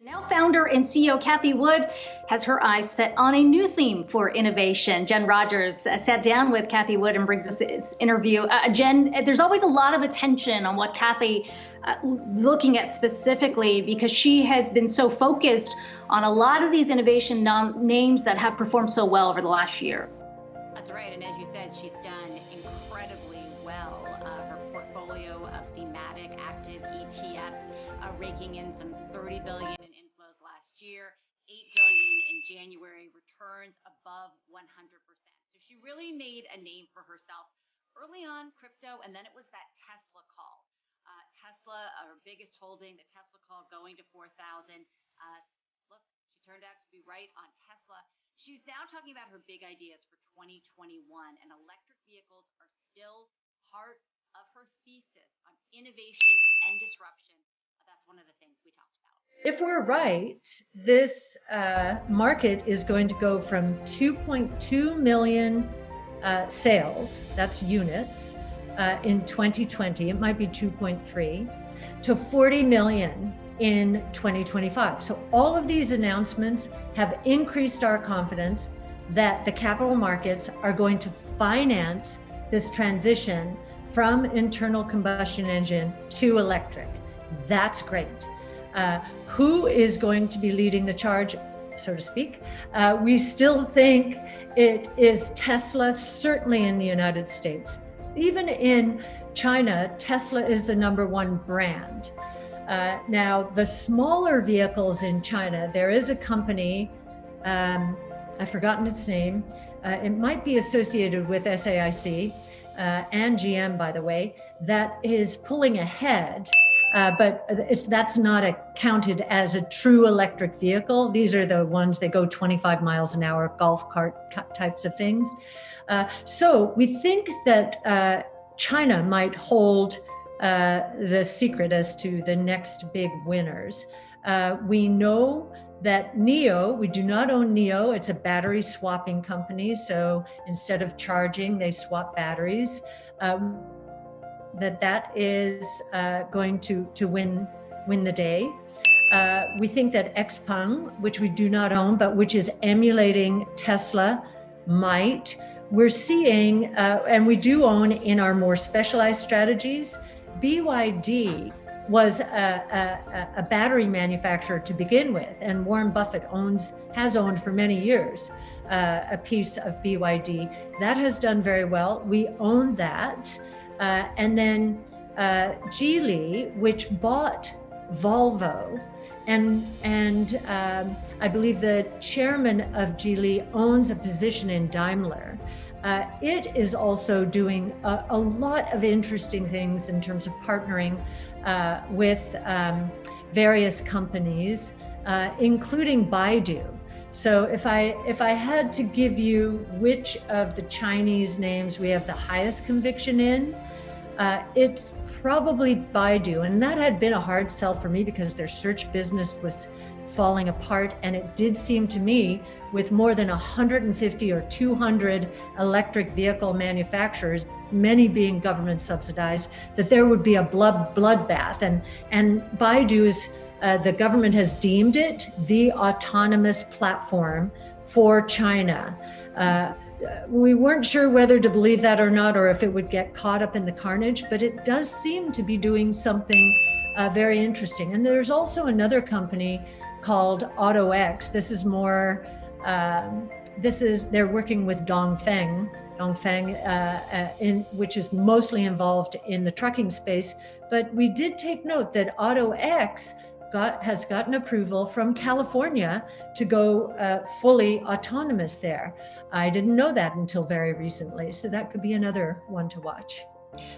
Now, founder and CEO Cathie Wood has her eyes set on a new theme for innovation. Jen Rogers sat down with Cathie Wood and brings us this interview. Jen, there's always a lot of attention on what Cathie looking at specifically because she has been so focused on a lot of these innovation names that have performed so well over the last year. That's right, and as you said, she's done incredibly well. Her portfolio of thematic active ETFs raking in some $30 billion in inflows last year, $8 billion in January, returns above 100%. So she really made a name for herself early on crypto, and then it was that Tesla call. Tesla, our biggest holding, the Tesla call going to 4,000. Look, she turned out to be right on Tesla. She's now talking about her big ideas for 2021, and electric vehicles are still part of her thesis on innovation and disruption. That's one of the things we talked about. If we're right, this market is going to go from 2.2 million sales, that's units, in 2020, it might be 2.3, to 40 million in 2025. So all of these announcements have increased our confidence that the capital markets are going to finance this transition from internal combustion engine to electric. That's great. Who is going to be leading the charge, so to speak? We still think it is Tesla, certainly in the United States. Even in China, Tesla is the #1 brand. Now, the smaller vehicles in China, there is a company, I've forgotten its name. It might be associated with SAIC and GM, by the way, that is pulling ahead. But that's not counted as a true electric vehicle. These are the ones that go 25 miles an hour, golf cart types of things. So we think that China might hold the secret as to the next big winners. We know that NIO, we do not own NIO, it's a battery swapping company. So instead of charging, they swap batteries. That is going to win the day. We think that XPeng, which we do not own, but which is emulating Tesla, might. We're seeing, and we do own in our more specialized strategies, BYD was a battery manufacturer to begin with, and Warren Buffett has owned for many years a piece of BYD. That has done very well. We own that. And then Geely, which bought Volvo, and I believe the chairman of Geely owns a position in Daimler. It is also doing a lot of interesting things in terms of partnering with various companies, including Baidu. So if I had to give you which of the Chinese names we have the highest conviction in, it's probably Baidu. And that had been a hard sell for me because their search business was falling apart. And it did seem to me, with more than 150 or 200 electric vehicle manufacturers, many being government subsidized, that there would be a bloodbath. And Baidu's, the government has deemed it the autonomous platform for China. We weren't sure whether to believe that or not, or if it would get caught up in the carnage, but it does seem to be doing something very interesting. And there's also another company called AutoX. This is more, they're working with Dongfeng, which is mostly involved in the trucking space. But we did take note that AutoX has gotten approval from California to go fully autonomous there. I didn't know that until very recently, so that could be another one to watch.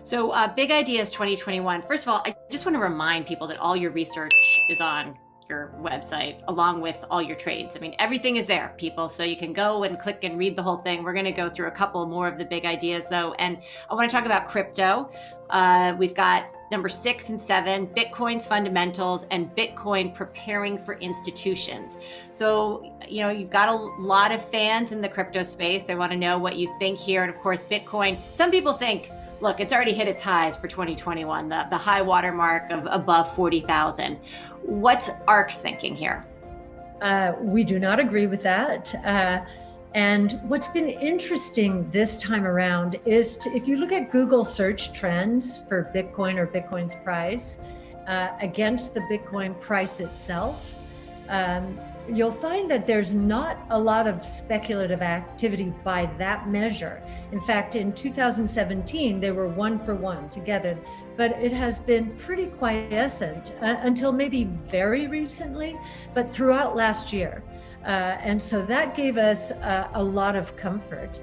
So big ideas 2021. First of all, I just want to remind people that all your research is on your website, along with all your trades. I mean, everything is there, people, so you can go and click and read the whole thing. We're going to go through a couple more of the big ideas, though, and I want to talk about crypto. We've got number 6 and 7, Bitcoin's fundamentals and Bitcoin preparing for institutions. So, you know, you've got a lot of fans in the crypto space. They want to know what you think here. And of course, Bitcoin, some people think look, it's already hit its highs for 2021, the high water mark of above 40,000. What's Ark's thinking here? We do not agree with that. And what's been interesting this time around is if you look at Google search trends for Bitcoin or Bitcoin's price against the Bitcoin price itself, you'll find that there's not a lot of speculative activity by that measure. In fact, in 2017, they were 1 for 1 together, but it has been pretty quiescent until maybe very recently, but throughout last year. And so that gave us a lot of comfort.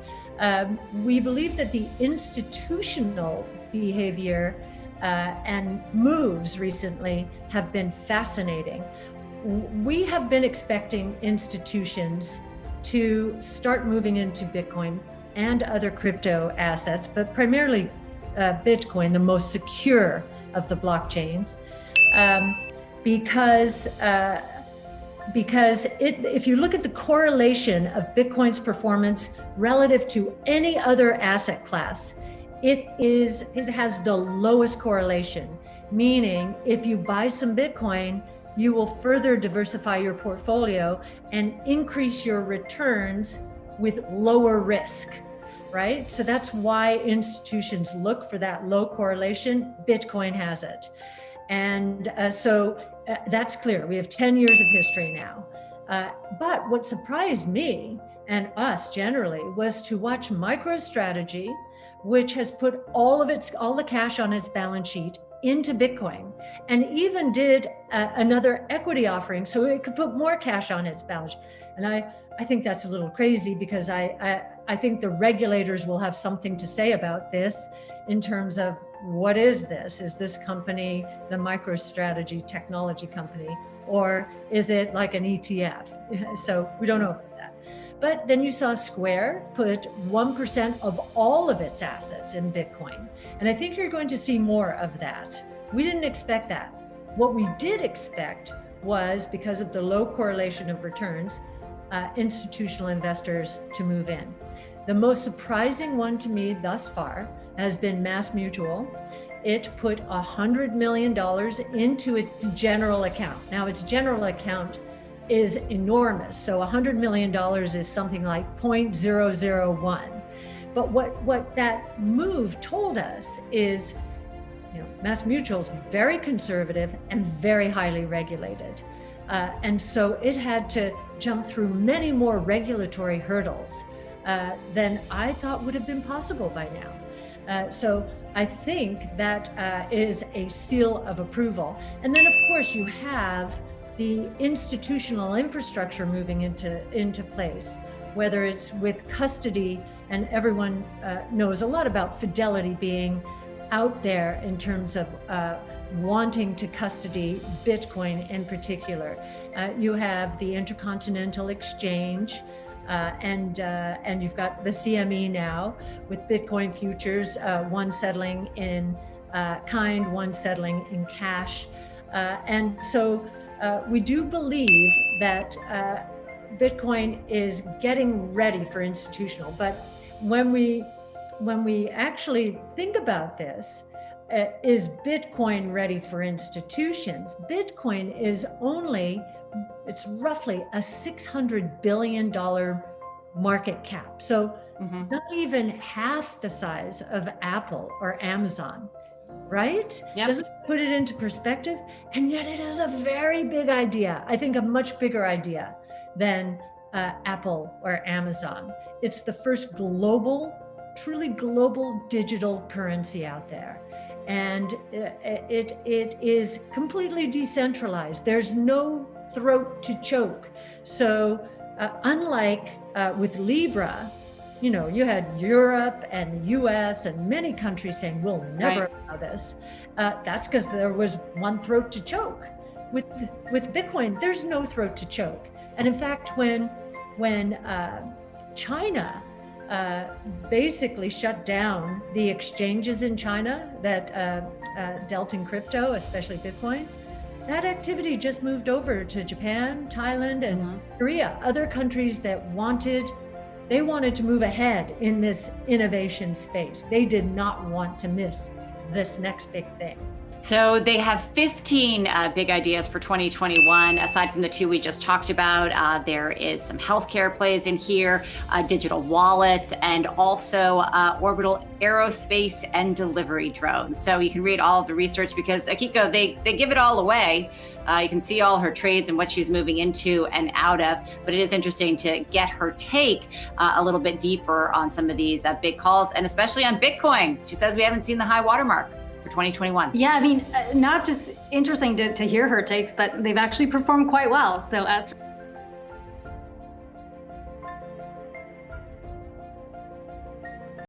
We believe that the institutional behavior and moves recently have been fascinating. We have been expecting institutions to start moving into Bitcoin and other crypto assets, but primarily Bitcoin, the most secure of the blockchains, because if you look at the correlation of Bitcoin's performance relative to any other asset class, it has the lowest correlation, meaning if you buy some Bitcoin, you will further diversify your portfolio and increase your returns with lower risk, right? So that's why institutions look for that low correlation. Bitcoin has it. And so that's clear. We have 10 years of history now. But what surprised me and us generally was to watch MicroStrategy, which has put all the cash on its balance sheet into Bitcoin, and even did another equity offering so it could put more cash on its balance sheet. And I think that's a little crazy, because I think the regulators will have something to say about this in terms of what is this? Is this company the MicroStrategy technology company, or is it like an ETF? So we don't know about that. But then you saw Square put 1% of all of its assets in Bitcoin. And I think you're going to see more of that. We didn't expect that. What we did expect was, because of the low correlation of returns, institutional investors to move in. The most surprising one to me thus far has been MassMutual. It put $100 million into its general account. Now, its general account is enormous. So $100 million is something like 0.001. But what that move told us is, MassMutual is very conservative and very highly regulated. And so it had to jump through many more regulatory hurdles than I thought would have been possible by now. So I think that is a seal of approval. And then, of course, you have the institutional infrastructure moving into place, whether it's with custody, and everyone knows a lot about Fidelity being out there in terms of wanting to custody Bitcoin in particular. You have the Intercontinental Exchange, and you've got the CME now with Bitcoin futures, one settling in kind, one settling in cash. And so we do believe that Bitcoin is getting ready for institutional. But when we actually think about this, is Bitcoin ready for institutions? Bitcoin is it's roughly a $600 billion market cap. So not even half the size of Apple or Amazon, right? Yep. Doesn't put it into perspective. And yet it is a very big idea. I think a much bigger idea than Apple or Amazon. It's the first truly global digital currency out there. And it is completely decentralized. There's no throat to choke. So unlike with Libra, you had Europe and the US and many countries saying, we'll never allow this. That's because there was one throat to choke. With Bitcoin, there's no throat to choke. And in fact, when China basically shut down the exchanges in China that dealt in crypto, especially Bitcoin, that activity just moved over to Japan, Thailand, and Korea, other countries that wanted They wanted to move ahead in this innovation space. They did not want to miss this next big thing. So they have 15 big ideas for 2021. Aside from the two we just talked about, there is some healthcare plays in here, digital wallets, and also orbital aerospace and delivery drones. So you can read all of the research because Akiko, they give it all away. You can see all her trades and what she's moving into and out of, but it is interesting to get her take a little bit deeper on some of these big calls, and especially on Bitcoin. She says we haven't seen the high watermark for 2021. Yeah, I mean, not just interesting to hear her takes, but they've actually performed quite well. So as